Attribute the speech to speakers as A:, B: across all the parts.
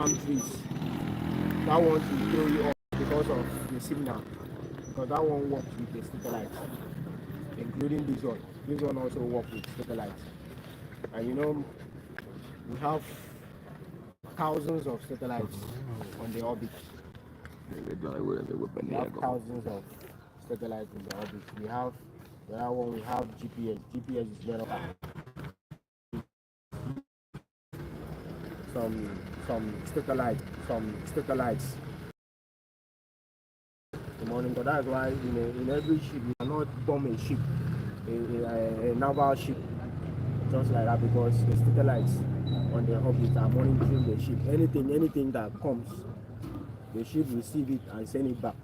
A: palm trees. That one will throw you off because of the signal. Because that one works with the satellites, including this one. This one also works with satellites. And you know, we have thousands of satellites on the orbit. We have thousands of satellites in the orbit. We have the other one. We have GPS. GPS is made of some satellites. The morning, so that's why in every ship you cannot bomb a ship, a naval ship, just like that, because the satellites on the orbit are monitoring the ship. Anything that comes, the ship receive it and send it back.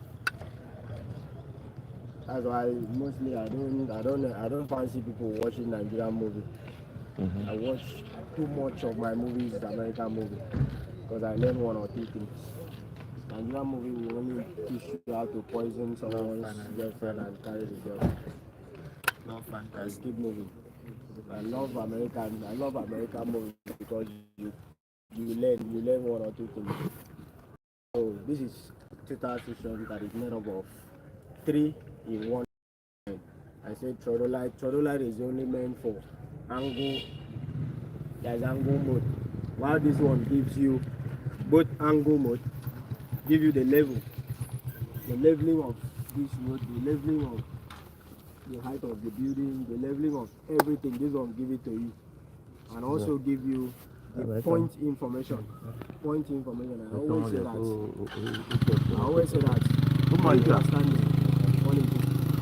A: That's why mostly I don't fancy people watching Nigerian movie. I watch too much of my movies American movie because I learn one or two things. Nigerian movie will only teach you how to poison someone's girlfriend and carry the girl. Not fun. I skip movie. I love American movies because you learn one or two things. So this is tutor session that is made up of 3 in 1. I said throttle light is only meant for angle. There's angle mode. While this one gives you both angle mode, give you the leveling of this road, the leveling of the height of the building, the leveling of everything. This one give it to you, and also give you the point information. Point information. I always say that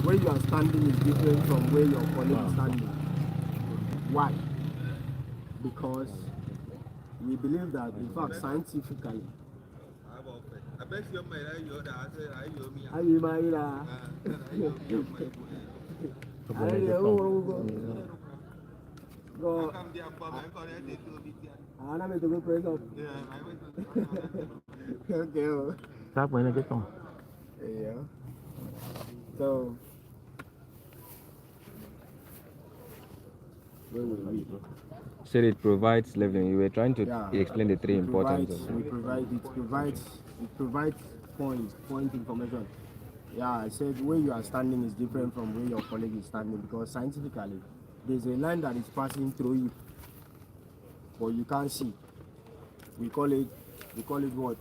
A: where you are standing is different from where your colleague is standing. Why? Because we believe that, in fact, scientifically. Are you married? Go. I want to go press up. Okay.
B: Stop when I get on.
A: Yeah. So.
C: Said it provides leveling. You were trying to explain the 3 important.
A: It provides point information. Yeah, I said where you are standing is different from where your colleague is standing because scientifically there's a line that is passing through you, but you can't see. We call it what?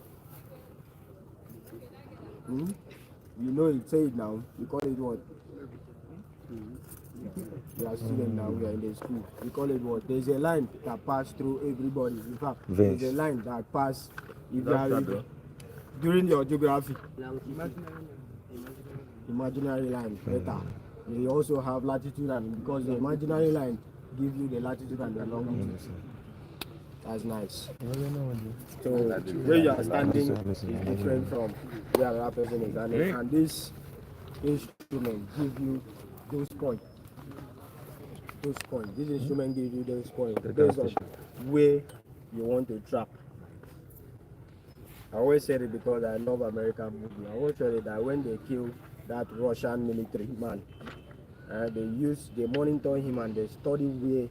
A: You know it. Say it now. We call it what? We are students now. We are in the school. We call it what? There's a line that passes through everybody. In fact, there's a line that passes if you are during your geography. Imaginary line, better. They also have latitude and because the imaginary line gives you the latitude and the longitude. That's nice. So where you are standing is different from where another person is standing, and this instrument gives you those points. This instrument gives you those points based on where you want to track. I always said it because I love American movie. I always said it that when they kill that Russian military man, they monitor him and they study where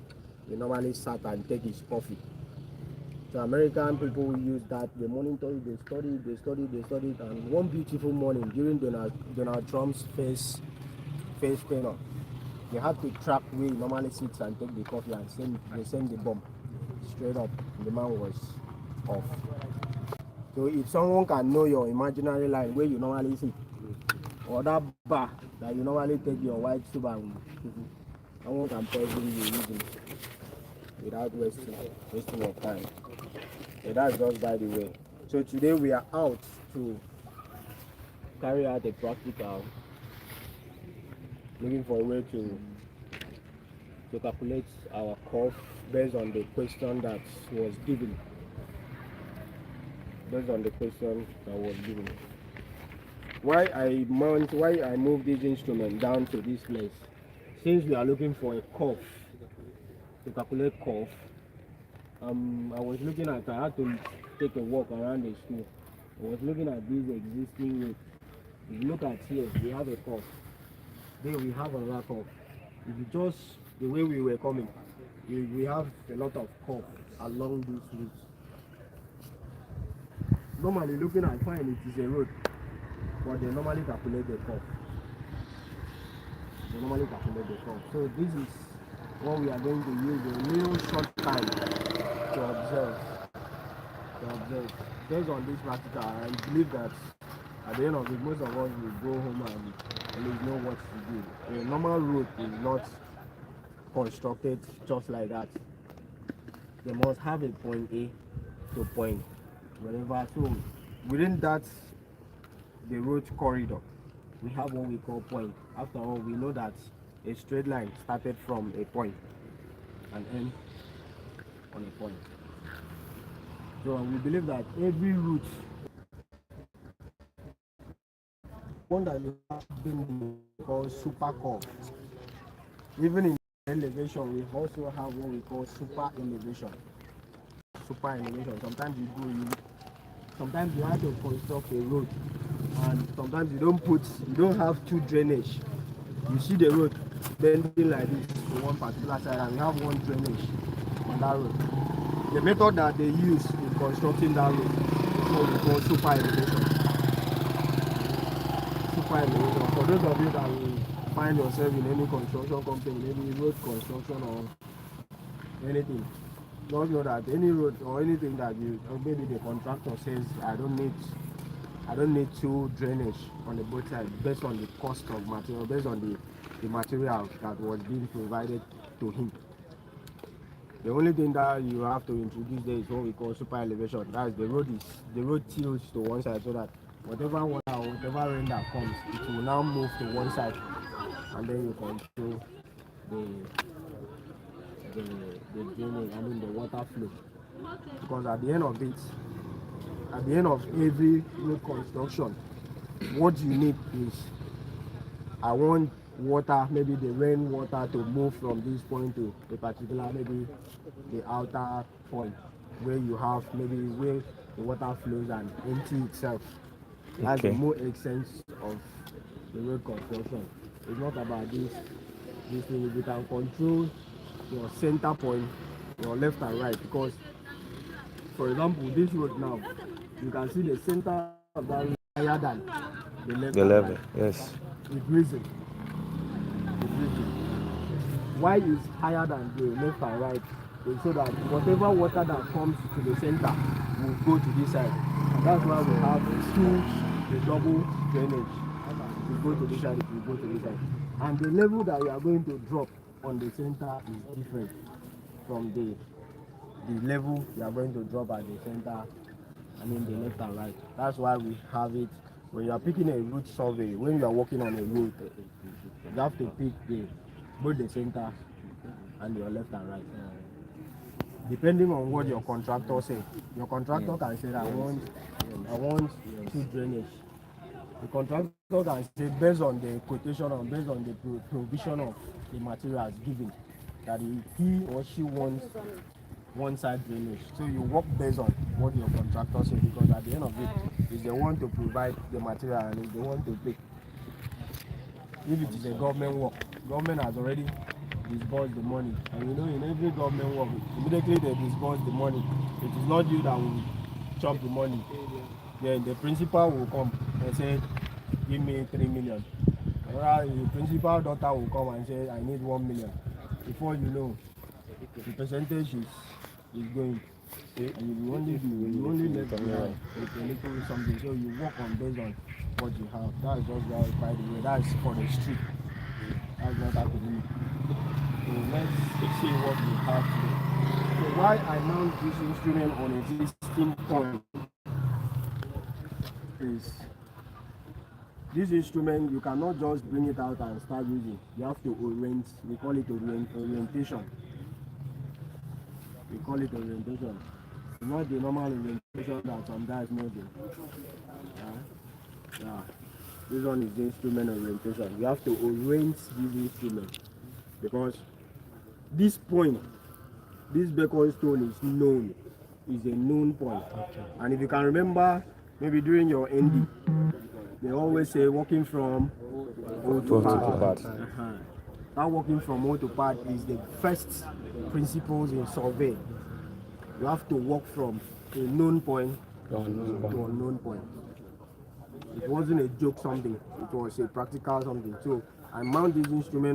A: he normally sat and take his coffee. So American people use that, they monitor it, they study it, and one beautiful morning during Donald Trump's face panel, they had to track where he normally sits and take the coffee and they send the bomb straight up. The man was off. So if someone can know your imaginary line where you normally sit, or that bar that you normally take your white soup and someone can poison you easily without wasting of time. So that's just by the way. So today we are out to carry out a practical, looking for a way to calculate our curve based on the question that was given. Why I move this instrument down to this place? Since we are looking for a curve, to calculate curve, I had to take a walk around the school. I was looking at this existing road. If you look at here, we have a curve. There we have another curve. If you just the way we were coming, we have a lot of curve along this route. normally looking at fine, it is a road, but they normally calculate the curve. So this is what we are going to use a real short time to observe. Based on this practical, I believe that at the end of it, most of us will go home and at least know what to do. A normal road is not constructed just like that. They must have a point A to point wherever. So within that, the road corridor, we have what we call point. After all, we know that a straight line started from a point and end on a point. So we believe that every route, one that we have been called super curve. Even in elevation, we also have what we call super elevation. Sometimes you have to construct a road, and sometimes you don't have two drainage. You see the road bending like this to one particular side, and you have one drainage on that road. The method that they use in constructing that road is what we call super elevation. For those of you that will find yourself in any construction company, maybe road construction or anything, just know that any road or anything that or maybe the contractor says, I don't need two drainage on the both sides, based on the cost of material, based on the material that was being provided to him. The only thing that you have to introduce there is what we call super elevation. That is the road tilts to one side, so that whatever water or whatever rain that comes, it will now move to one side, and then you control the drainage, the water flow. Because at the end of every road construction, what you need is, I want water, maybe the rain water, to move from this point to a particular, maybe the outer point where you have maybe where the water flows and empty itself. That's the more essence of the road construction. It's not about this thing. If you can control your center point, your left and right, because for example, this road now, you can see the center of that road higher than the left
C: The
A: and
C: level,
A: right.
C: yes.
A: It's reason. Why is higher than the left and right? Is so that whatever water that comes to the center will go to this side. And that's why we have the double drainage. If you go to this side, if you go to this side. And the level that you are going to drop on the center is different from the level you are going to drop at the center, the left and right. That's why we have it. When you are picking a route survey, when you are working on a route, you have to pick both the center and your left and right. Depending on what your contractor says. Your contractor can say, I want two drainage. The contractor can say, based on the quotation or based on the provision of the materials given, that he or she wants one side drainage. So you work based on what your contractor says, because at the end of it, is the one to provide the material and is the one to pay. If it is a government work, government has already disbursed the money, and in every government work, immediately they disburse the money. It is not you that will chop the money. Then the principal will come and say, give me 3 million. Or the principal daughter will come and say, I need 1 million. Before you know, the percentage is going. And you only let them with a little something. So you work on based on what you have. That's just by the way. That's for the street. That's not happening. So let's see what we have today. So why I mount this instrument on a existing point is, this instrument, you cannot just bring it out and start using. You have to orient. We call it orientation. It's not the normal orientation that some guys know. This one is the instrument orientation. You have to orient this instrument, because this point, this beacon stone is a known point. And if you can remember, maybe during your ND, they always say working from O to part. That working from O to part is the first principles in survey. You have to work from a known point
C: The unknown point.
A: to unknown point. It wasn't a joke something, it was a practical something. So I mount this instrument